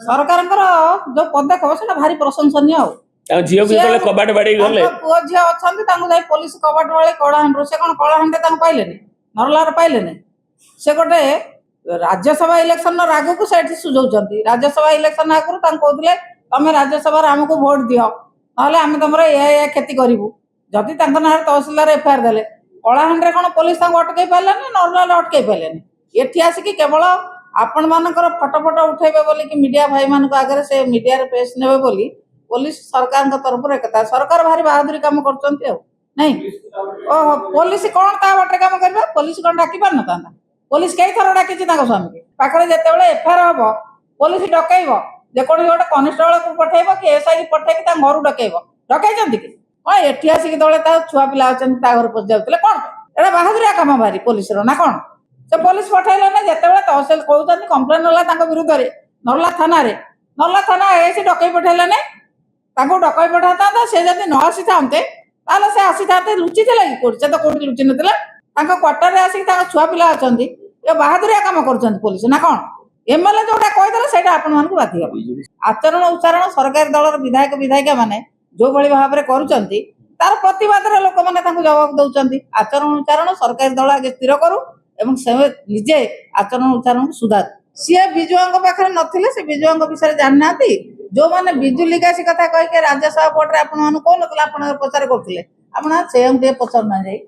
सरकार जो पदक्षेप से भारी प्रशंसनीय झील को कबाट बाड़ी गले पुओ झी अच्छा पुलिस कबाट बाड़ी कलाहां से कौन कलाहां पाइले नरलार पाइले से गोटे राज्यसभा इलेक्शन राग को सुझाव राज्यसभा इलेक्शन आगुरी कहते तुम राज्यसभा आमको भोट दियो ना आम तुम या क्षति करूँ जदि ना तहसिलदार एफआईआर देले कलाहां कौन पुलिस अटकई पारे नरलाल अटकई पारे एटी आसिक केवल आपण मानकर फटो फटो उठेबे बोली कि मीडिया भाई मान आगे से मीडिया रे पेश नेबे बोली पुलिस सरकार तरफ एकता सरकार भारी बहादुरी काम कर नहीं ओहो पुलिस कौन ता बाटे काम करबा पुलिस कौन डाकी पार न पुलिस कई थर डाकी स्वामी पाखे जिते एफआईआर हम पुलिस डकैब जेकोसी गोटे कनेस्टेबल को पठेब कि एसआई पठे घर डकैब डकई कि हाँ एटी आसिक दौड़े छुआ पिला अच्छा घर पशि जाते कौन एटा बहादुरिया काम भारी पुलिस ना कौन से पुलिस पठेले ना जिते तहसिल कहते कम्प्लेन है विरुद्ध में नरला थाना एसी डकई पठेले नहीं डकई पठा था सी जब न आसी था से आसी था लुचि थे कि से तो कौटी लुचि ना क्वार्टर आसिक छुआ पिला अच्छा ये बहादुरिया काम कर पुलिस ना कौन एमएलए जोटा कहीदे से बाध्य आचरण उच्चारण सरकारी दल विधायक विधायिका मैंने जो भाई भाव में कर प्रतिवाद लोक मैंने जवाब दौरान आचरण उच्चारण सरकारी दल आगे स्थिर करू एवं से निजे आचरण उच्चारण सुधार सी विजुआ पाखे नथिले से विजुआ विषय जाना जो मैंने बिजु लिगासी कथा कहीकि राज्यसभा बोर्ड में आपन कौन आप पचार करते आप पचार ना जाए।